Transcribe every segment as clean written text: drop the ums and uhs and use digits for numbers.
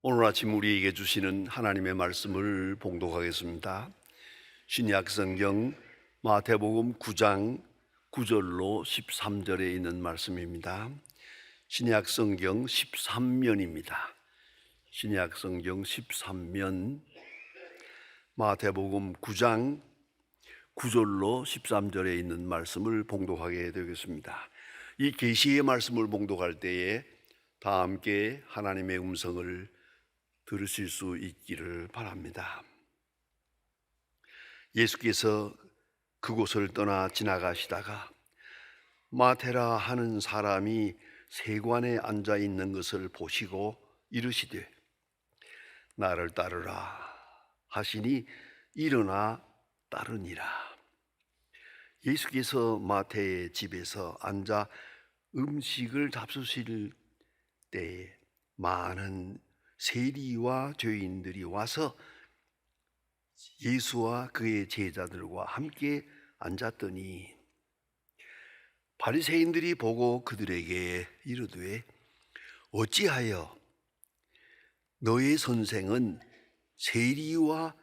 오늘 아침 우리에게 주시는 하나님의 말씀을 봉독하겠습니다. 신약 성경 마태복음 9장 9절로 13절에 있는 말씀입니다. 신약 성경 13면입니다. 신약 성경 13면 마태복음 9장 9절로 13절에 있는 말씀을 봉독하게 되겠습니다. 이 계시의 말씀을 봉독할 때에 다 함께 하나님의 음성을 들으실 수 있기를 바랍니다. 예수께서 그곳을 떠나 지나가시다가 마테라 하는 사람이 세관에 앉아 있는 것을 보시고 이르시되 나를 따르라 하시니 일어나 따르니라. 예수께서 마태의 집에서 앉아 음식을 잡수실 때에 많은 세리와 죄인들이 와서 예수와 그의 제자들과 함께 앉았더니 바리새인들이 보고 그들에게 이르되 어찌하여 너의 선생은 세리와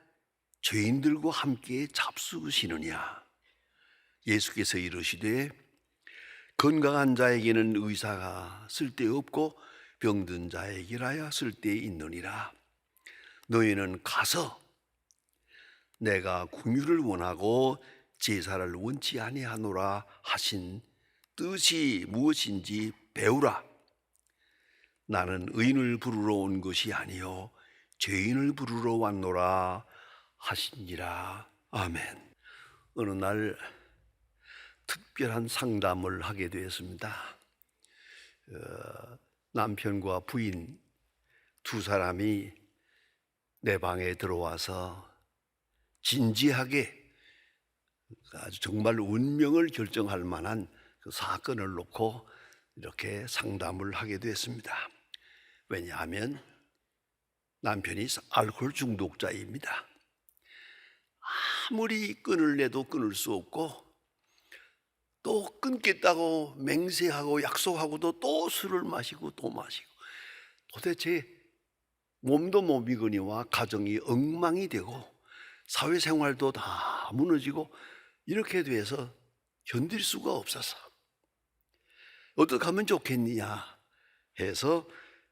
죄인들과 함께 잡수시느냐. 예수께서 이르시되 건강한 자에게는 의사가 쓸데없고 병든 자에게라야 쓸데있느니라. 너희는 가서 내가 긍휼을 원하고 제사를 원치 아니하노라 하신 뜻이 무엇인지 배우라. 나는 의인을 부르러 온 것이 아니요 죄인을 부르러 왔노라 하시니라. 아멘. 어느 날 특별한 상담을 하게 되었습니다. 남편과 부인 두 사람이 내 방에 들어와서 진지하게 아주 정말 운명을 결정할 만한 그 사건을 놓고 이렇게 상담을 하게 됐습니다. 왜냐하면 남편이 알코올 중독자입니다. 아무리 끊을래도 끊을 수 없고 또 끊겠다고 맹세하고 약속하고도 또 술을 마시고 또 마시고 도대체 몸도 몸이거니와 가정이 엉망이 되고 사회생활도 다 무너지고 이렇게 돼서 견딜 수가 없어서 어떻게 하면 좋겠느냐 해서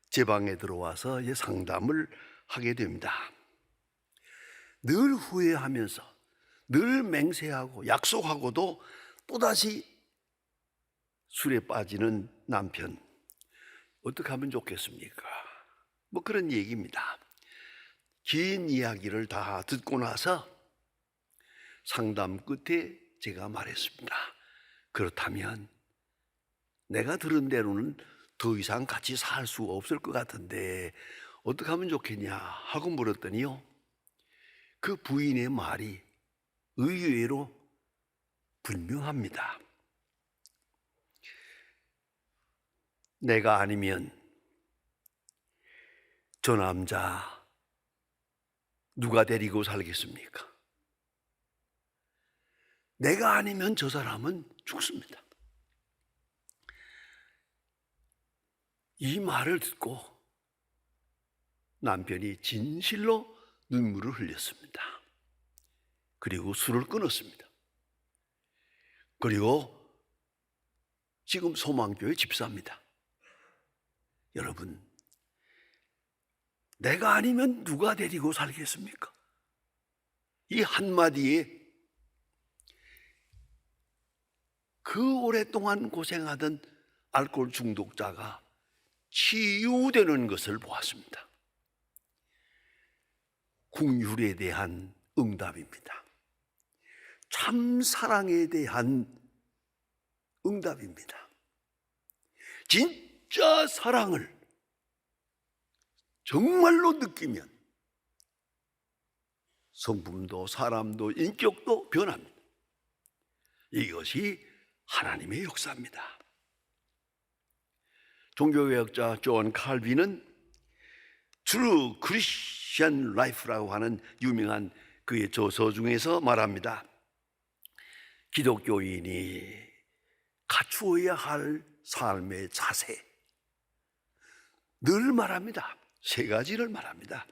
제 방에 들어와서 상담을 하게 됩니다. 늘 후회하면서 늘 맹세하고 약속하고도 또다시 술에 빠지는 남편, 어떻게 하면 좋겠습니까? 뭐 그런 얘기입니다. 긴 이야기를 다 듣고 나서 상담 끝에 제가 말했습니다. 그렇다면 내가 들은 대로는 더 이상 같이 살 수 없을 것 같은데 어떻게 하면 좋겠냐 하고 물었더니요, 그 부인의 말이 의외로 분명합니다. 내가 아니면 저 남자 누가 데리고 살겠습니까? 내가 아니면 저 사람은 죽습니다. 이 말을 듣고 남편이 진실로 눈물을 흘렸습니다. 그리고 술을 끊었습니다. 그리고 지금 소망교회 집사입니다. 여러분, 내가 아니면 누가 데리고 살겠습니까? 이 한마디에 그 오랫동안 고생하던 알코올 중독자가 치유되는 것을 보았습니다. 긍휼에 대한 응답입니다. 참 사랑에 대한 응답입니다. 진짜 사랑을 정말로 느끼면 성품도 사람도 인격도 변합니다. 이것이 하나님의 역사입니다. 종교개혁자 존 칼빈은 True Christian Life라고 하는 유명한 그의 저서 중에서 말합니다. 기독교인이 갖추어야 할 삶의 자세, 늘 말합니다. 세 가지를 말합니다.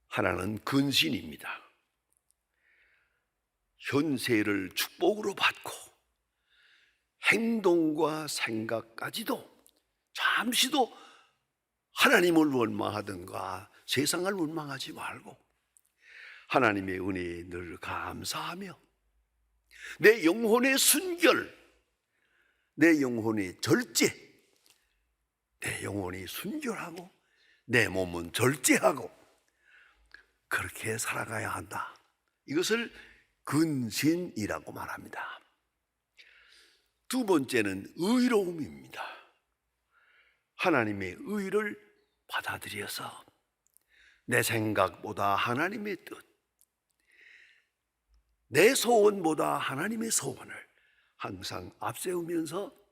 하나는 근신입니다. 현세를 축복으로 받고 행동과 생각까지도 잠시도 하나님을 원망하든가 세상을 원망하지 말고 하나님의 은혜에 늘 감사하며 내 영혼의 순결, 내 영혼의 절제, 내 영혼이 순결하고 내 몸은 절제하고 그렇게 살아가야 한다. 이것을 근신이라고 말합니다. 두 번째는 의로움입니다. 하나님의 의를 받아들여서 내 생각보다 하나님의 뜻, 내 소원보다 하나님의 소원을 항상 앞세우면서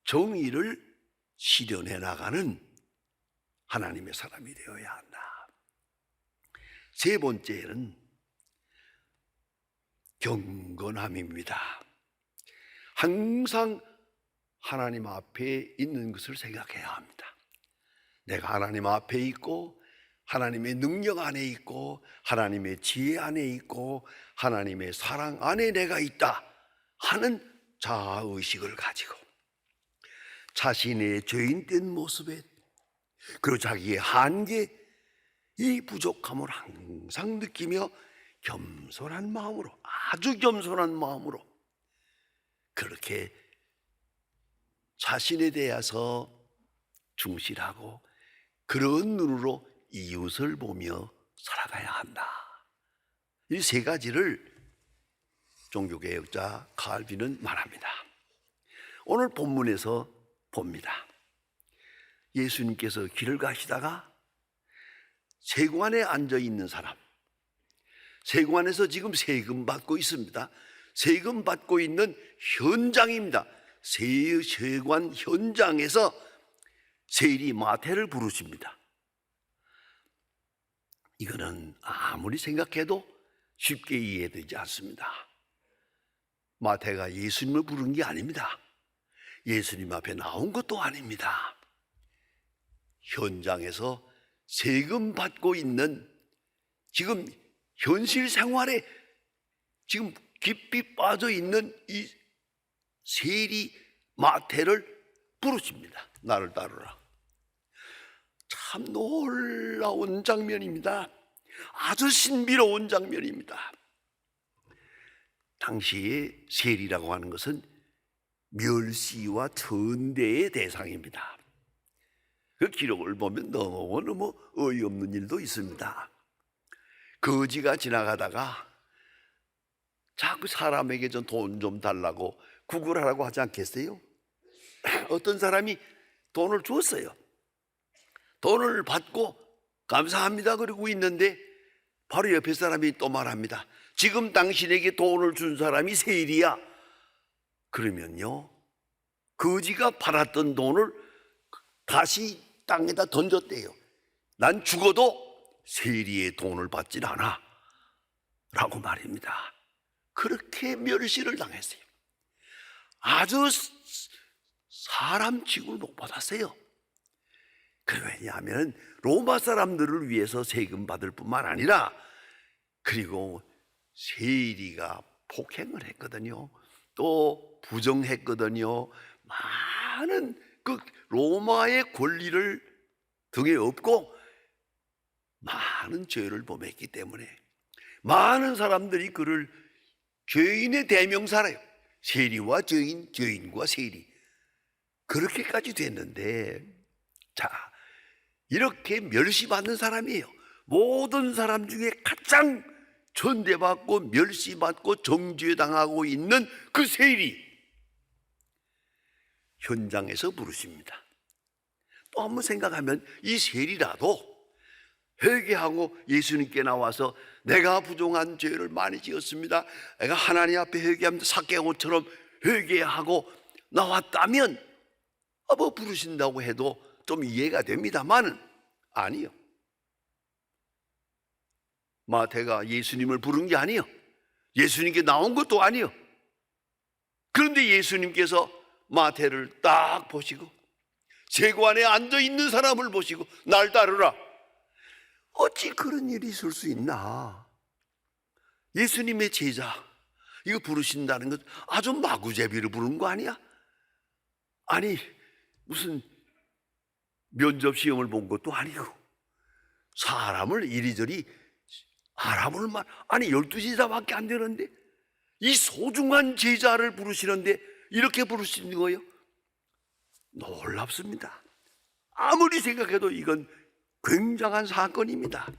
정의를 실현해 나가는 하나님의 사람이 되어야 한다. 세 번째는 경건함입니다. 항상 하나님 앞에 있는 것을 생각해야 합니다. 내가 하나님 앞에 있고 하나님의 능력 안에 있고 하나님의 지혜 안에 있고 하나님의 사랑 안에 내가 있다 하는 자아의식을 가지고 자신의 죄인된 모습에 그리고 자기의 한계, 이 부족함을 항상 느끼며 겸손한 마음으로, 아주 겸손한 마음으로 그렇게 자신에 대해서 충실하고 그런 눈으로 이웃을 보며 살아가야 한다. 이 세 가지를 종교개혁자 칼빈은 말합니다. 오늘 본문에서 봅니다. 예수님께서 길을 가시다가 세관에 앉아 있는 사람, 세관에서 지금 세금 받고 있습니다. 세금 받고 있는 현장입니다. 세관 현장에서 세리 마태를 부르십니다. 이거는 아무리 생각해도 쉽게 이해되지 않습니다. 마태가 예수님을 부른 게 아닙니다. 예수님 앞에 나온 것도 아닙니다. 현장에서 세금 받고 있는 지금 현실 생활에 지금 깊이 빠져 있는 이 세리 마태를 부르십니다. 나를 따르라. 참 놀라운 장면입니다. 아주 신비로운 장면입니다. 당시에 세리라고 하는 것은 멸시와 천대의 대상입니다. 그 기록을 보면 너무너무 어이없는 일도 있습니다. 거지가 지나가다가 자꾸 사람에게 돈 좀 달라고 구걸하라고 하지 않겠어요? 어떤 사람이 돈을 줬어요. 돈을 받고 감사합니다 그러고 있는데 바로 옆에 사람이 또 말합니다. 지금 당신에게 돈을 준 사람이 세리야. 그러면요, 거지가 팔았던 돈을 다시 땅에다 던졌대요. 난 죽어도 세리의 돈을 받질 않아 라고 말입니다. 그렇게 멸시를 당했어요. 아주 사람 취급을 못 받았어요. 왜냐하면 로마 사람들을 위해서 세금 받을 뿐만 아니라 그리고 세리가 폭행을 했거든요. 또 부정했거든요. 많은 그 로마의 권리를 등에 업고 많은 죄를 범했기 때문에 많은 사람들이 그를 죄인의 대명사래요. 세리와 죄인, 죄인과 세리, 그렇게까지 됐는데, 자, 이렇게 멸시받는 사람이에요. 모든 사람 중에 가장 천대받고 멸시받고 정죄당하고 있는 그 세리 현장에서 부르십니다. 또 한번 생각하면 이 세리라도 회개하고 예수님께 나와서 내가 부정한 죄를 많이 지었습니다, 내가 하나님 앞에 회개합니다, 삭개오처럼 회개하고 나왔다면 뭐 부르신다고 해도 좀 이해가 됩니다만은 아니요. 마태가 예수님을 부른 게 아니요, 예수님께 나온 것도 아니요. 그런데 예수님께서 마태를 딱 보시고 세관에 앉아 있는 사람을 보시고 날 따르라. 어찌 그런 일이 있을 수 있나? 예수님의 제자 이거 부르신다는 것 아주 마구제비로 부르는 거 아니야? 아니 무슨 면접 시험을 본 것도 아니고 사람을 이리저리 알아볼 만, 아니 12제자밖에 안 되는데 이 소중한 제자를 부르시는데 이렇게 부르시는 거예요? 놀랍습니다. 아무리 생각해도 이건 굉장한 사건입니다.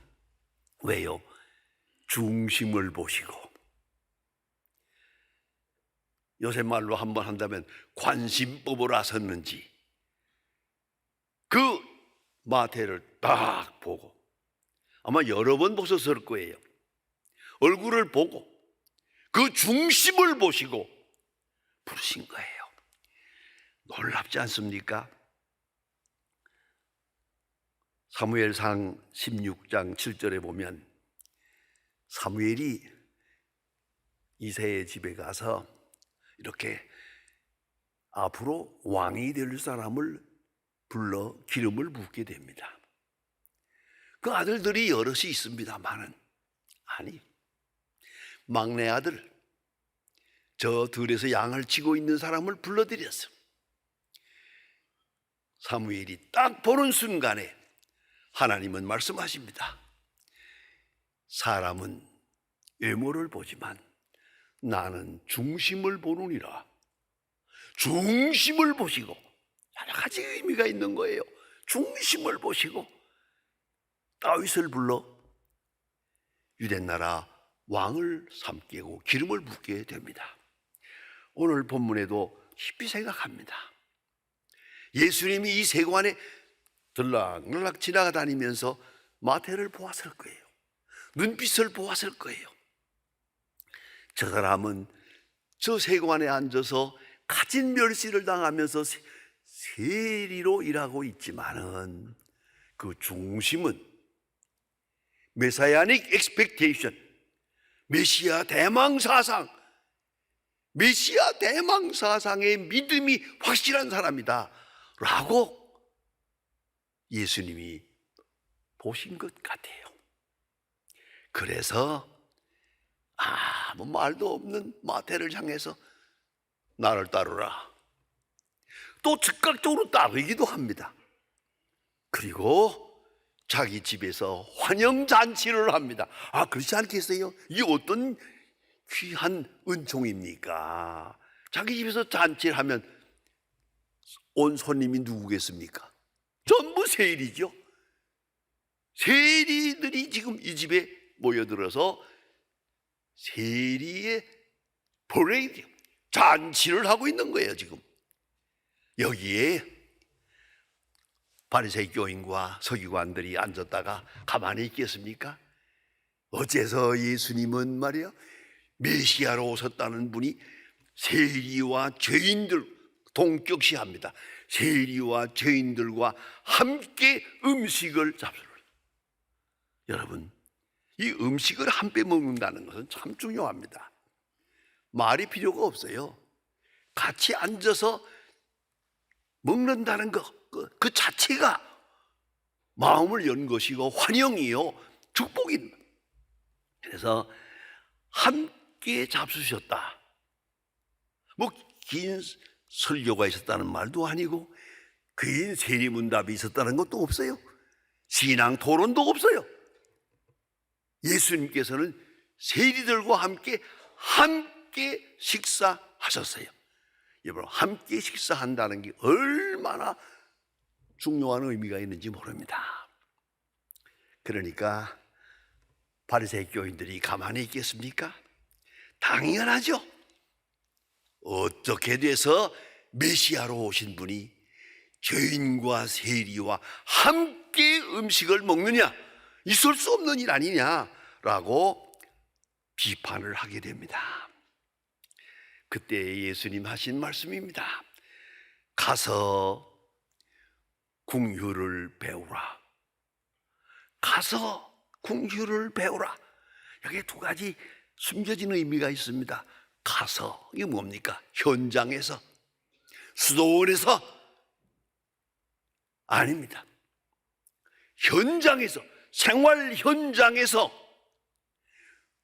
왜요? 중심을 보시고, 요새 말로 한번 한다면 관심법을 아셨는지 그 마태를 딱 보고, 아마 여러 번 보셨을 거예요. 얼굴을 보고 그 중심을 보시고 부르신 거예요. 놀랍지 않습니까? 사무엘상 16장 7절에 보면 사무엘이 이새의 집에 가서 이렇게 앞으로 왕이 될 사람을 불러 기름을 붓게 됩니다. 그 아들들이 여럿이 있습니다만은, 아니 막내 아들 저 들에서 양을 치고 있는 사람을 불러들였어. 사무엘이 딱 보는 순간에 하나님은 말씀하십니다. 사람은 외모를 보지만 나는 중심을 보느니라. 중심을 보시고, 여러 가지 의미가 있는 거예요. 중심을 보시고 다윗을 불러 유대나라 왕을 삼게 고 기름을 붓게 됩니다. 오늘 본문에도 깊이 생각합니다. 예수님이 이 세관에 들락날락 지나다니면서 마태를 보았을 거예요. 눈빛을 보았을 거예요. 저 사람은 저 세관에 앉아서 가진 멸시를 당하면서 세리로 일하고 있지만은 그 중심은 메사야닉 엑스펙테이션, 메시아 대망 사상, 메시아 대망 사상의 믿음이 확실한 사람이다 라고 예수님이 보신 것 같아요. 그래서 아무 말도 없는 마태를 향해서 나를 따르라. 또 즉각적으로 따르기도 합니다. 그리고 자기 집에서 환영잔치를 합니다. 아, 그렇지 않겠어요? 이게 어떤 귀한 은총입니까? 자기 집에서 잔치를 하면 온 손님이 누구겠습니까? 전부 세리죠. 세리들이 지금 이 집에 모여들어서 세리의 퍼레이드, 잔치를 하고 있는 거예요. 지금 여기에 바리새이 교인과 서기관들이 앉았다가 가만히 있겠습니까? 어째서 예수님은 말이야 메시아로 오셨다는 분이 세리와 죄인들 동격시합니다. 세리와 죄인들과 함께 음식을 잡수를. 여러분, 이 음식을 함께 먹는다는 것은 참 중요합니다. 말이 필요가 없어요. 같이 앉아서 먹는다는 것, 그 자체가 마음을 연 것이고 환영이요, 축복입니다. 그래서 함께 잡수셨다. 뭐 긴 설교가 있었다는 말도 아니고 긴 세리문답이 있었다는 것도 없어요. 신앙 토론도 없어요. 예수님께서는 세리들과 함께 식사하셨어요. 여러분, 함께 식사한다는 게 얼마나 중요한 의미가 있는지 모릅니다. 그러니까 바리새이 교인들이 가만히 있겠습니까? 당연하죠. 어떻게 돼서 메시아로 오신 분이 죄인과 세리와 함께 음식을 먹느냐? 있을 수 없는 일 아니냐라고 비판을 하게 됩니다. 그때 예수님 하신 말씀입니다. 가서 긍휼을 배우라. 가서 긍휼을 배우라. 여기에 두 가지 숨겨진 의미가 있습니다. 가서, 이게 뭡니까? 현장에서, 수도원에서 아닙니다. 현장에서, 생활 현장에서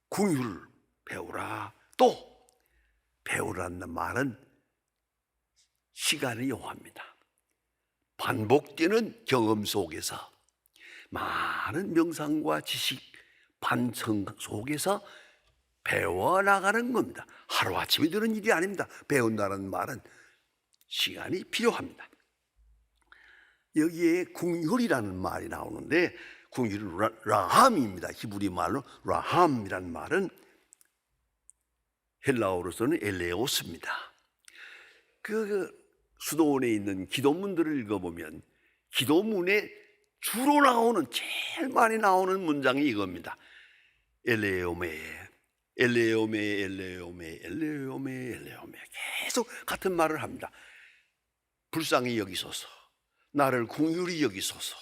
궁유를 배우라. 또 배우라는 말은 시간을 요합니다. 반복되는 경험 속에서, 많은 명상과 지식 반성 속에서 배워나가는 겁니다. 하루아침에 되는 일이 아닙니다. 배운다는 말은 시간이 필요합니다. 여기에 궁율이라는 말이 나오는데, 궁율은 라함입니다. 히브리 말로 라함이라는 말은 헬라어로서는 엘레오스입니다. 그 수도원에 있는 기도문들을 읽어보면 기도문에 주로 나오는, 제일 많이 나오는 문장이 이겁니다. 엘레오메, 엘레오메, 엘레오메, 엘레오메, 엘레오메. 계속 같은 말을 합니다. 불쌍히 여기소서, 나를 궁휼히 여기소서.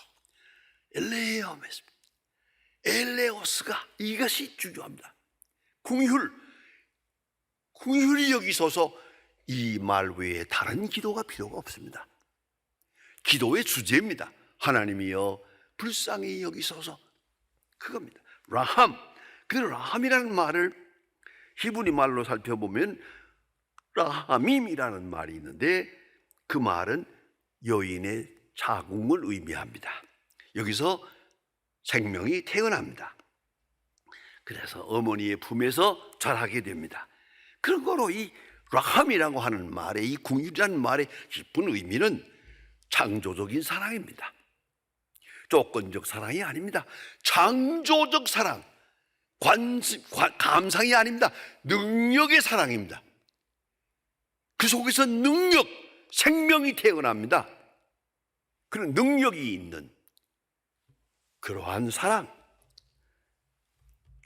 엘레오메, 엘레오스가, 이것이 중요합니다. 궁휼히 여기소서. 이 말 외에 다른 기도가 필요가 없습니다. 기도의 주제입니다. 하나님이여 불쌍히 여기소서. 그겁니다. 라함. 그 라함이라는 말을 히브리 말로 살펴보면 라함임이라는 말이 있는데, 그 말은 여인의 자궁을 의미합니다. 여기서 생명이 태어납니다. 그래서 어머니의 품에서 자라게 됩니다. 그런 거로 이 라함이라고 하는 말의, 이 궁유라는 말의 깊은 의미는 창조적인 사랑입니다. 조건적 사랑이 아닙니다. 창조적 사랑, 감상이 아닙니다. 능력의 사랑입니다. 그 속에서 능력, 생명이 태어납니다. 그런 능력이 있는 그러한 사랑,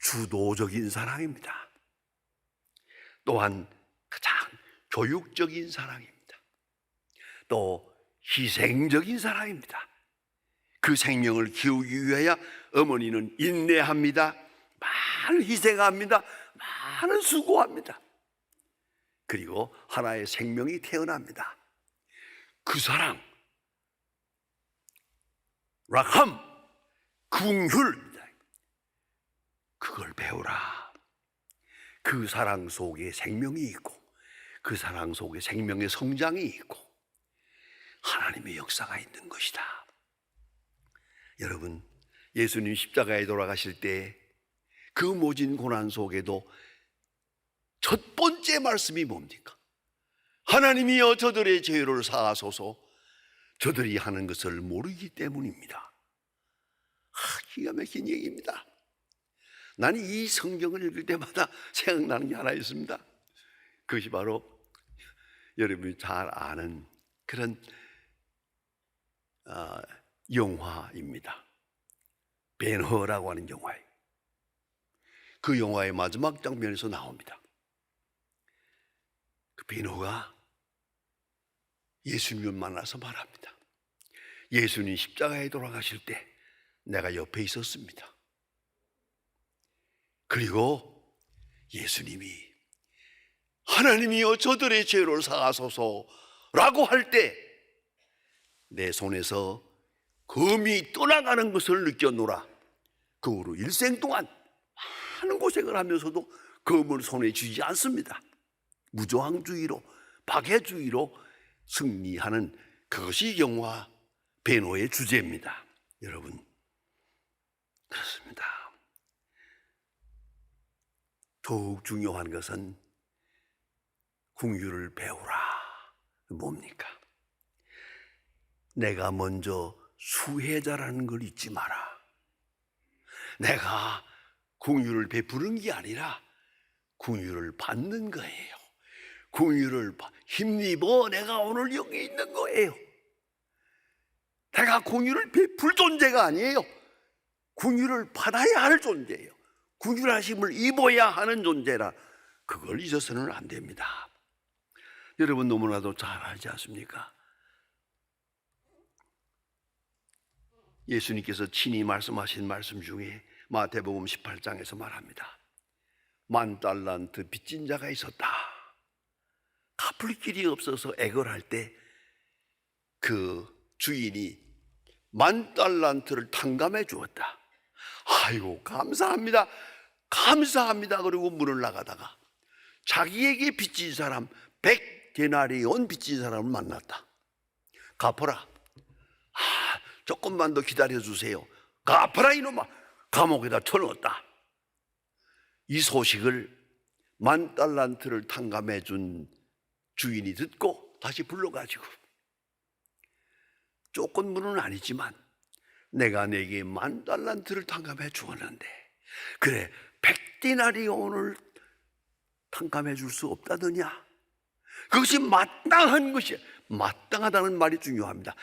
주도적인 사랑입니다. 또한 가장 교육적인 사랑입니다. 또 희생적인 사랑입니다. 그 생명을 키우기 위하여 어머니는 인내합니다. 많은 희생합니다. 많은 수고합니다. 그리고 하나의 생명이 태어납니다. 그 사랑, 라함, 궁휼입니다. 그걸 배우라. 그 사랑 속에 생명이 있고, 그 사랑 속에 생명의 성장이 있고, 하나님의 역사가 있는 것이다. 여러분, 예수님 십자가에 돌아가실 때 그 모진 고난 속에도 첫 번째 말씀이 뭡니까? 하나님이여 저들의 죄를 사하소서, 저들이 하는 것을 모르기 때문입니다. 기가 막힌 얘기입니다. 나는 이 성경을 읽을 때마다 생각나는 게 하나 있습니다. 그것이 바로 여러분이 잘 아는 그런 영화입니다. 벤허라고 하는 영화예요. 그 영화의 마지막 장면에서 나옵니다. 그 벤허가 예수님을 만나서 말합니다. 예수님 십자가에 돌아가실 때 내가 옆에 있었습니다. 그리고 예수님이 하나님이여 저들의 죄를 사하소서라고 할 때 내 손에서 검이 떠나가는 것을 느꼈노라. 그 후로 일생 동안 많은 고생을 하면서도 검을 손에 쥐지 않습니다. 무저항주의로, 박해주의로 승리하는, 그것이 영화 벤허의 주제입니다. 여러분, 그렇습니다. 더욱 중요한 것은 궁유를 배우라. 뭡니까? 내가 먼저 수혜자라는 걸 잊지 마라. 내가 궁유를 베푸는 게 아니라 궁유를 받는 거예요. 궁유를 힘입어 내가 오늘 여기 있는 거예요. 내가 궁유를 베풀 존재가 아니에요. 궁유를 받아야 할 존재예요. 궁유하심을 입어야 하는 존재라. 그걸 잊어서는 안 됩니다. 여러분 너무나도 잘 알지 않습니까? 예수님께서 친히 말씀하신 말씀 중에 마태복음 18장에서 말합니다. 10,000달란트 빚진 자가 있었다. 갚을 길이 없어서 애걸할 때 그 주인이 10,000달란트를 탕감해 주었다. 아이고 감사합니다. 감사합니다. 그리고 문을 나가다가 자기에게 빚진 사람 100데나리온 빚진 사람을 만났다. 갚아라. 조금만 더 기다려주세요. 갚아라 이놈아. 감옥에다 쳐넣었다. 이 소식을 10,000달란트를 탕감해 준 주인이 듣고 다시 불러가지고, 조건문은 아니지만 내가 내게 10,000달란트를 탕감해 주었는데 그래 100데나리온을 탕감해 줄 수 없다더냐. 그것이 마땅한 것이야. 마땅하다는 말이 중요합니다.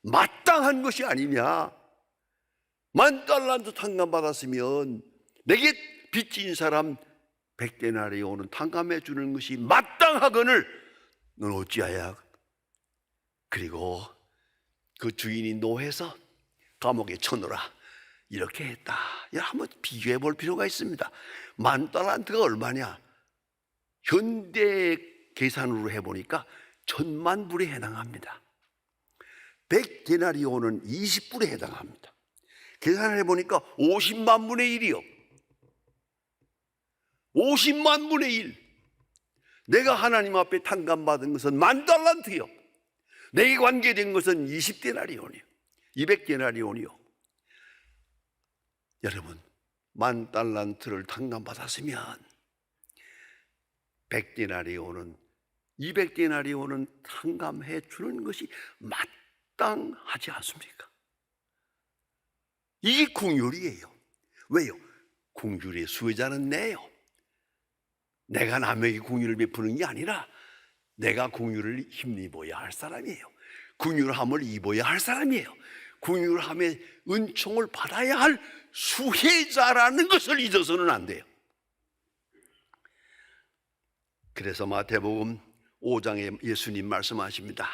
마땅한 것이 아니냐. 10,000달란트 탕감받았으면 내게 빚진 사람 100데나리온은 탕감해 주는 것이 마땅하거늘 넌 어찌하여. 그리고 그 주인이 노해서 감옥에 쳐넣어라 이렇게 했다. 한번 비교해 볼 필요가 있습니다. 10,000달란트가 얼마냐. 현대 계산으로 해보니까 1,000만 불에 해당합니다. 100데나리온은 20불에 해당합니다. 계산을 해보니까 50만 분의 1이요. 50만 분의 1. 내가 하나님 앞에 탕감받은 것은 10,000달란트요. 내게 관계된 것은 20데나리온이요. 200데나리온이요. 여러분 10,000달란트를 탕감받았으면 100데나리온은 200데나리온은 탕감해 주는 것이 마땅하지 않습니까? 이게 긍휼이에요. 왜요? 긍휼의 수혜자는 내요. 내가 남에게 긍휼을 베푸는 게 아니라 내가 긍휼을 힘입어야 할 사람이에요. 긍휼함을 입어야 할 사람이에요. 긍휼함의 은총을 받아야 할 수혜자라는 것을 잊어서는 안 돼요. 그래서 마태복음 5장에 예수님 말씀하십니다.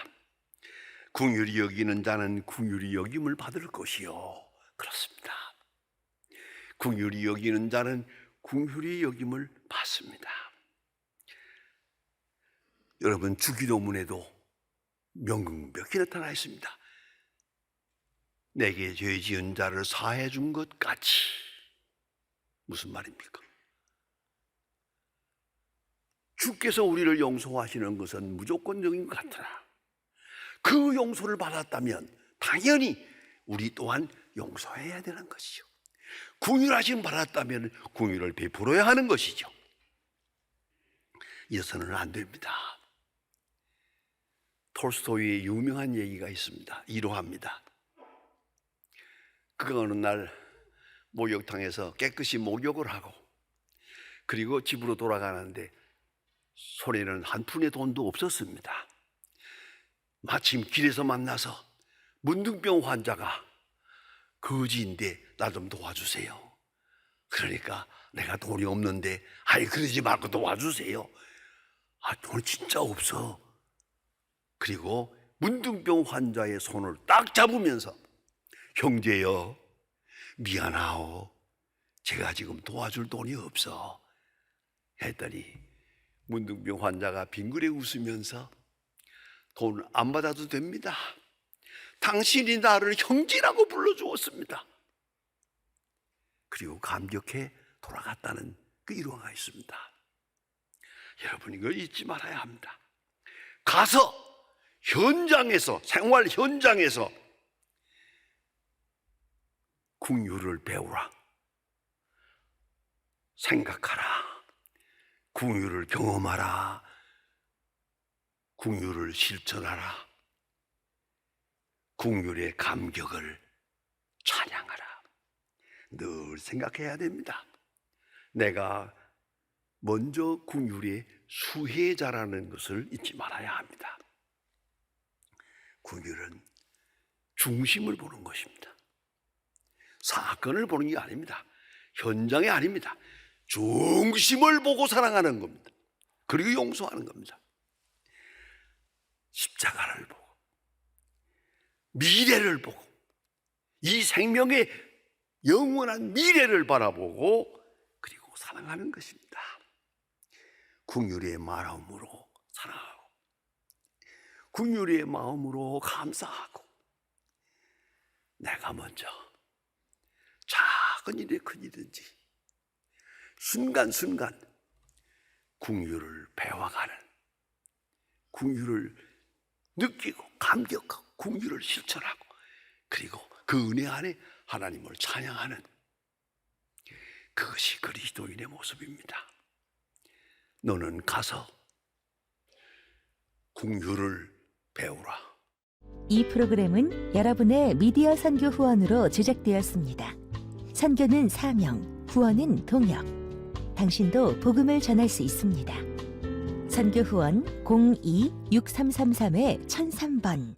긍휼히 여기는 자는 긍휼히 여김을 받을 것이요. 그렇습니다. 긍휼히 여기는 자는 긍휼히 여김을 받습니다. 여러분 주기도문에도 명백히 나타나 있습니다. 내게 죄 지은 자를 사해 준 것 같이. 무슨 말입니까? 주께서 우리를 용서하시는 것은 무조건적인 것 같으나 그 용서를 받았다면 당연히 우리 또한 용서해야 되는 것이죠. 긍휼하심 받았다면 긍휼을 베풀어야 하는 것이죠. 이어서는 안 됩니다. 톨스토이의 유명한 얘기가 있습니다. 이러합니다. 그가 어느 날 목욕탕에서 깨끗이 목욕을 하고 그리고 집으로 돌아가는데 손에는 한 푼의 돈도 없었습니다. 마침 길에서 만나서 문둥병 환자가 거지인데 나 좀 도와주세요. 그러니까 내가 돈이 없는데 아이 그러지 말고 도와주세요. 돈 진짜 없어. 그리고 문둥병 환자의 손을 딱 잡으면서 형제여 미안하오. 제가 지금 도와줄 돈이 없어. 했더니 문둥병 환자가 빙그레 웃으면서 돈 안 받아도 됩니다. 당신이 나를 형제라고 불러주었습니다. 그리고 감격해 돌아갔다는 그 일화가 있습니다. 여러분 이걸 잊지 말아야 합니다. 가서 현장에서 생활 현장에서 긍휼을 배우라. 생각하라. 긍휼을 경험하라. 긍휼을 실천하라. 긍휼의 감격을 찬양하라. 늘 생각해야 됩니다. 내가 먼저 긍휼의 수혜자라는 것을 잊지 말아야 합니다. 긍휼은 중심을 보는 것입니다. 사건을 보는 게 아닙니다. 현장이 아닙니다. 중심을 보고 사랑하는 겁니다. 그리고 용서하는 겁니다. 십자가를 보고 미래를 보고 이 생명의 영원한 미래를 바라보고 그리고 사랑하는 것입니다. 긍휼의 마음으로 사랑하고 긍휼의 마음으로 감사하고 내가 먼저 작은 일에 큰 일인지 순간순간 긍휼을 배워가는, 긍휼을 느끼고 감격하고 긍휼을 실천하고, 그리고 그 은혜 안에 하나님을 찬양하는, 그것이 그리스도인의 모습입니다. 너는 가서 긍휼을 배우라. 이 프로그램은 여러분의 미디어 선교 후원으로 제작되었습니다. 선교는 사명, 후원은 동역. 당신도 복음을 전할 수 있습니다. 선교 후원 02-6333-1003번